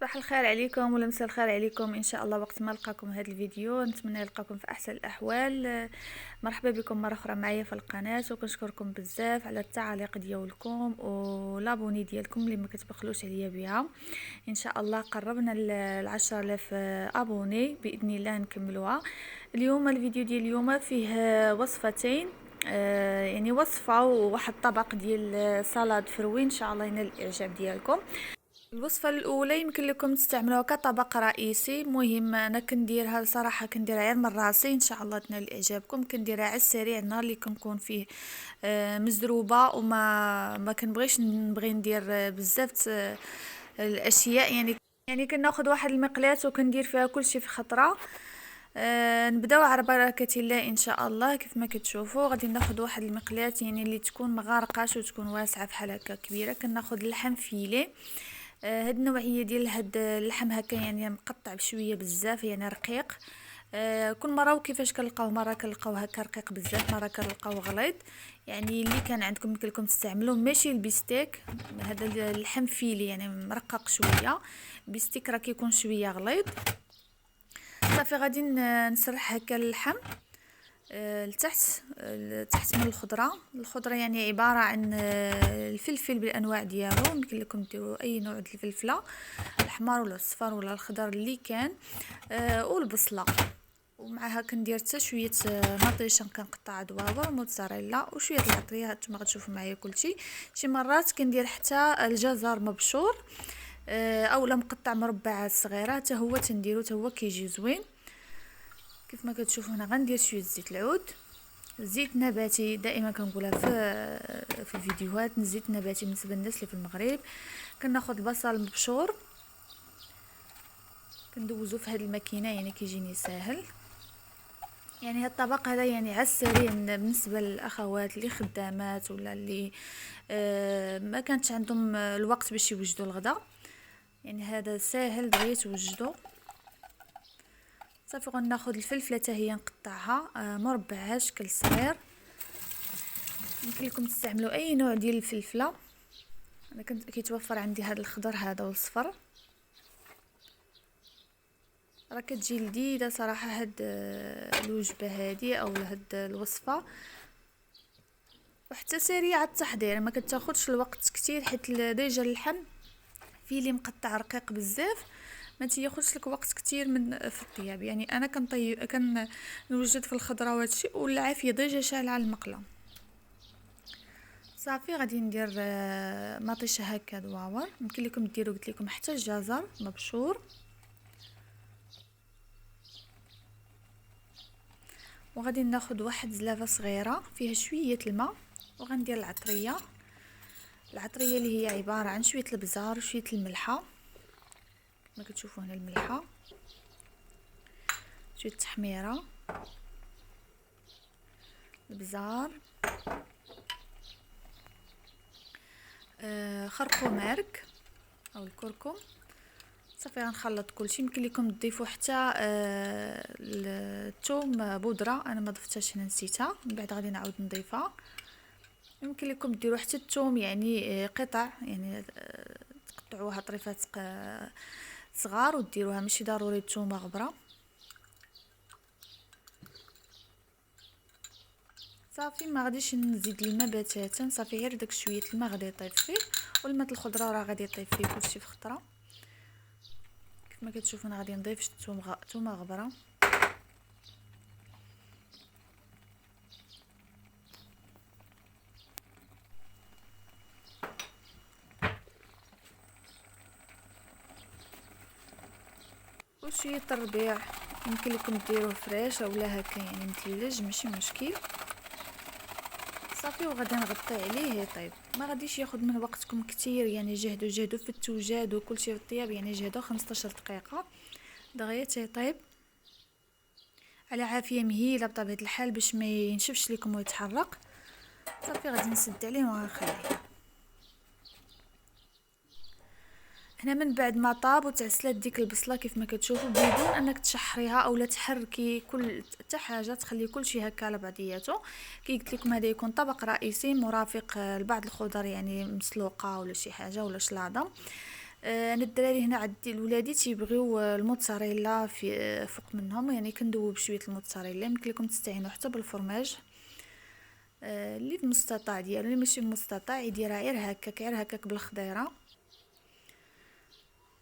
صباح الخير عليكم ولا مساء الخير عليكم ان شاء الله. وقت ما نلقاكم هذا الفيديو نتمنى نلقاكم في احسن الاحوال. مرحبا بكم مره اخرى معايا في القناه، وكنشكركم بزاف على التعاليق ديالكم ولابوني ديالكم اللي ما كتبخلوش عليا بها. ان شاء الله قربنا ل 10000 ابوني باذن الله نكملوها. اليوم الفيديو ديال اليوم فيه وصفتين، يعني وصفه وواحد طبق ديال سلطه فروي ان شاء الله ينال الاعجاب ديالكم. الوصفه الاولى يمكن لكم تستعملوها كطبق رئيسي، مهم انا كنديرها صراحه كنديرها غير من راسي ان شاء الله تنال اعجابكم. كنديرها على السريع النهار اللي كنكون فيه مزروبه وما كنبغيش نبغي ندير بزاف الاشياء. يعني كناخذ واحد المقلاة وكندير فيها كل شيء في خطره. نبداو على بركه الله ان شاء الله. كيف ما كتشوفوا غادي ناخذ واحد المقلاة يعني اللي تكون مغارقاش وتكون واسعه بحال هكا كبيره. كناخذ اللحم فيلي، هاد النوعيه ديال هاد اللحم هكا يعني مقطع بشويه بزاف يعني رقيق. كل مره وكيفاش كنلقاو، مره كنلقاو هكا رقيق بزاف، مره كنلقاو غليظ. يعني اللي كان عندكم يمكن لكم تستعملوه ماشي البيستيك، هذا اللحم فيلي يعني مرقق شويه. البيستيك راه كيكون شويه غليظ. صافي غادي نسرح هكا اللحم لتحت من الخضره يعني عباره عن الفلفل بالانواع ديالو. يمكن لكم ديروا اي نوع ديال الفلفله، الاحمر ولا الصفر ولا الخضر اللي كان، والبصله. ومعها كندير حتى شويه مطيشه كنقطع دواور موتزاريلا وشويه العطريه. هانتوما غتشوفوا معايا كلشي. شي مرات كندير حتى الجزر مبشور اولا مقطع مربعات صغيره، حتى هو تنديرو، حتى هو كيجي زوين. كيف ما كتشوفوا هنا غندير شويه زيت العود، زيت نباتي. دائما كنقولها في الفيديوهات، الزيت النباتي بالنسبه للناس اللي في المغرب. كناخذ البصل مبشور كندوزو في هذه الماكينه يعني كيجيني ساهل. يعني هذا الطبق هذا يعني على السريع بالنسبه للاخوات اللي خدامات ولا اللي ما كانتش عندهم الوقت باش يوجدوا الغداء، يعني هذا ساهل دغيا توجدوا. صافي غناخذ الفلفله حتى هي نقطعها مربعات شكل صغير. يمكن لكم تستعملوا اي نوع ديال الفلفله، انا كنت كيتوفر عندي هذا الخضر هذا والصفر. راه كتجي لذيذه صراحه هاد الوجبه هذه او هاد الوصفه، وحتى سريعه التحضير ما كتاخذش الوقت كتير، حيت ديجا اللحم فيه اللي مقطع رقيق بزاف ما تياخذش لك وقت كتير من في الطياب. يعني انا كنوجد في الخضره وهادشي والعافيه ديجا شاعله على المقله. صافي غادي ندير مطيشه هكا دواور. يمكن لكم ديروا قلت لكم حتى الجزر مبشور. وغادي ناخذ واحد زلافه صغيره فيها شويه الماء، وغندير العطريه اللي هي عباره عن شويه البزار وشويه الملحه. كما كتشوفوا هنا الملحه، شويه التحميره، البزار، خرقوم مارك او الكركم. صافي غنخلط كلشي. يمكن لكم تضيفوا حتى الثوم بودره، انا ما ضفتهاش هنا نسيتها، من بعد غادي نعاود نضيفها. يمكن لكم ديروا حتى الثوم يعني قطع، يعني تقطعوها طريفات صغار وديروها، ماشي ضروري الثومه غبره. صافي ما غاديش نزيد الماء بتاتا، صافي غير داك شويه الماء غادي يطيب فيه، والماء الخضره راه غادي يطيب فيه كلشي في خطره. كيف ما كتشوفوا انا غادي نضيف الثومه غبره. وشويه الربيع، يمكن لكم ديروه فريش اولا هكا يعني مثلج ماشي مشكل. صافي وغادي نغطي عليه يطيب. ما غاديش ياخذ من وقتكم كتير، يعني جهدوا في التوجاد وكل شيء في الطياب، يعني جهدوا 15 دقيقه دغيا تيطيب على عافيه مهيله بطبيعه الحال باش ما ينشفش لكم ويتحرق. صافي غادي نسد عليه وغنخليه هنا. من بعد ما طاب وتعسلات ديك البصله كيف ما كتشوفوا، بدون انك تشحريها اولا تحركي كل حتى حاجه، تخلي كل شيء هكا على بعضياته. كي قلت لكم هذا يكون طبق رئيسي مرافق لبعض الخضر يعني مسلوقه ولا شي حاجه ولا شلاضه. انا الدراري هنا عندي الولادي تيبغيو الموتزاريلا في فوق منهم، يعني كندوب شويه الموتزاريلا. يمكن لكم تستعينوا حتى بالفرماج اللي في المستطاع ديالو، اللي ماشي مستطاع يديرها غير هكاك بالخضيره.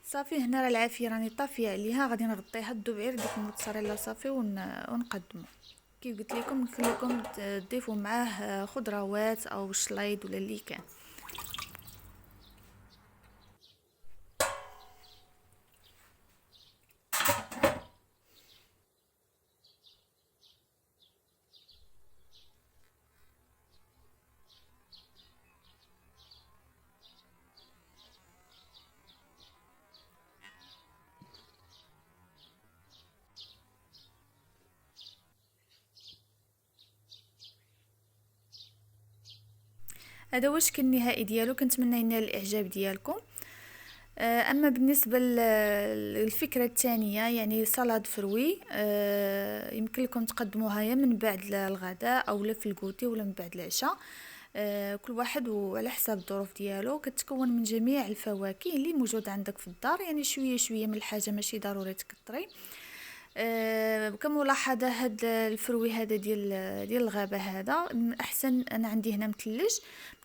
صافي هنا راه العافيه راني طافيه عليها، غادي نغطيها تذوب غير ديك الموتزاريلا صافي ونقدمو. كيف قلت لكم يمكن لكم تضيفوا معاه خضروات او شلايض ولا اللي كان. هذا هو الشكل النهائي ديالو، كنتمنى ينال الاعجاب ديالكم. اما بالنسبه للفكره الثانيه يعني سلطه فروي، يمكن لكم تقدموها يا من بعد الغداء او لا في الكوتي ولا من بعد العشاء. كل واحد وعلى حساب الظروف ديالو. كتكون من جميع الفواكه اللي موجوده عندك في الدار، يعني شويه شويه من الحاجه، ماشي ضروري تكتري. كملاحظه هاد الفروي هذا ديال الغابه هذا من احسن، انا عندي هنا مثلج،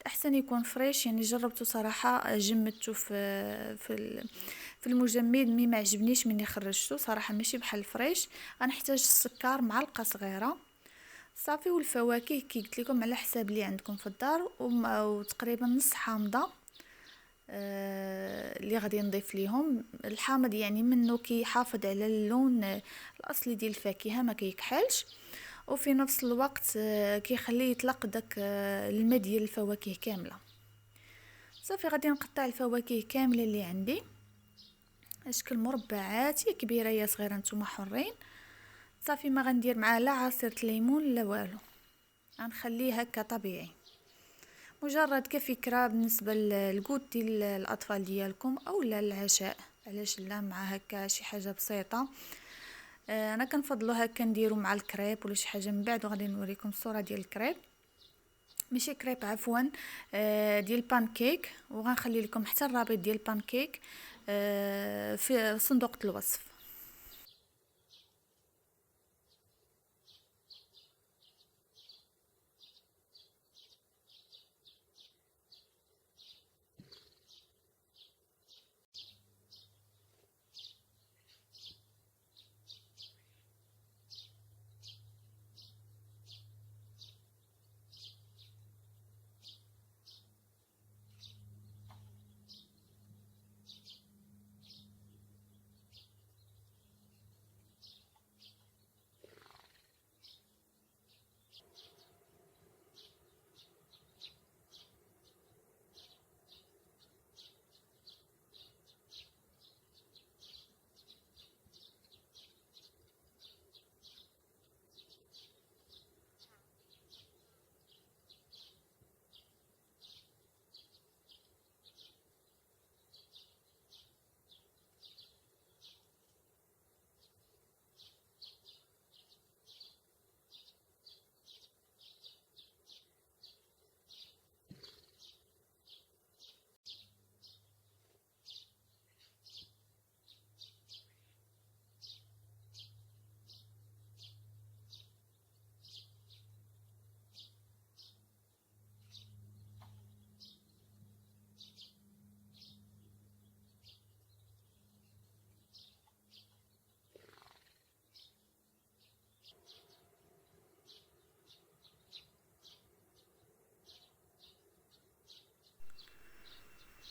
احسن يكون فريش. يعني جربته صراحه، جمدته في المجمد، مي ما عجبنيش مني خرجته صراحه، ماشي بحال الفريش. غنحتاج السكر معلقه صغيره صافي، والفواكه كي قلت لكم على حساب اللي عندكم في الدار، وتقريبا نص حامضه اللي غادي نضيف ليهم. الحامض يعني منه كيحافظ على اللون الاصلي ديال الفاكهه، ما كيكحلش، وفي نفس الوقت كيخليه يطلق داك الماء ديال الفواكه كامله. صافي غادي نقطع الفواكه كامله اللي عندي اشكال مربعات، يا كبيره يا صغيره نتوما حرين. صافي ما غندير معاه لا عصير ليمون لا والو، غنخليه هكا طبيعي، مجرد كفكرة بالنسبة للقوت ديال الأطفال ديالكم أو لا العشاء، علاش لا، مع هكا شي حاجة بسيطة. أنا كنفضلو هكا نديرو مع الكريب ولا شي حاجة من بعد، وغادي نوريكم الصورة ديال الكريب، ماشي كريب عفوا، ديال بانكيك. وغنخلي لكم حتى الرابط ديال بانكيك في صندوق الوصف.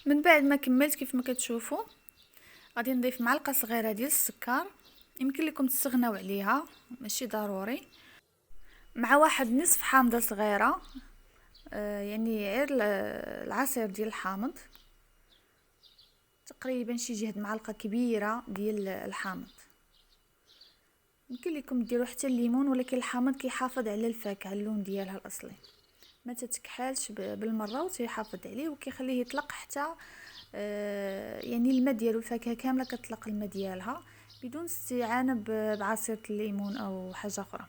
من بعد ما كملت كيف ما كتشوفوا، غادي نضيف معلقه صغيره ديال السكر، يمكن لكم تستغناو عليها ماشي ضروري، مع واحد نصف حامضه صغيره، يعني غير العصير ديال الحامض، تقريبا شي جهد معلقه كبيره ديال الحامض. يمكن لكم ديروا حتى الليمون، ولكن الحامض كيحافظ على الفاكهه، اللون ديالها الاصلي ما تتكحلش بالمره، وتيحافظ عليه وكيخليه يطلق حتى يعني الماء ديالو، الفاكهه كامله كتطلق الماء ديالها بدون استعانه بعصير الليمون او حاجه اخرى.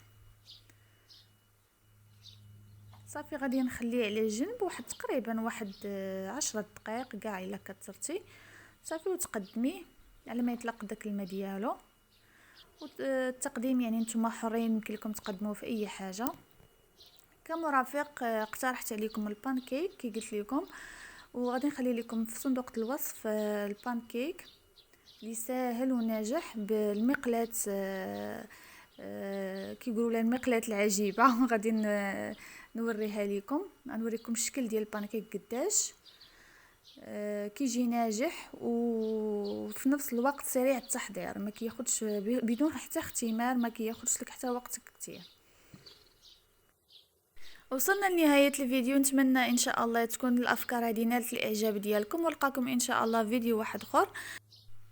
صافي غادي نخليه على جنب واحد تقريبا واحد 10 دقائق كاع الا كثرتي. صافي وتقدميه على ما يطلق داك الماء ديالو. والتقديم يعني نتوما حرين، يمكن لكم تقدموه في اي حاجه. كمرافق اقترحت عليكم البانكيك كي قلت لكم، وغادي نخلي لكم في صندوق الوصف البانكيك اللي ساهل وناجح بالمقلاة، كيقولوا لها المقلاة العجيبه. غادي نوريها لكم، نوريكم الشكل ديال البانكيك قداش كيجي ناجح وفي نفس الوقت سريع التحضير، ما كياخذش بدون حتى اختمار، ما كياخذش لك حتى وقت كتير. وصلنا لنهاية الفيديو، نتمنى ان شاء الله تكون الافكار هذه نالت الاعجاب ديالكم، ولقاكم ان شاء الله فيديو واحد اخر.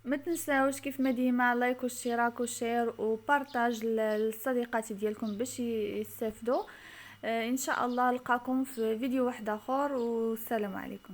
ما تنساوش كيف ما ديما لايك واشتراك وشير وبارطاج للصديقات ديالكم باش يستافدوا. ان شاء الله نلقاكم في فيديو واحد اخر، والسلام عليكم.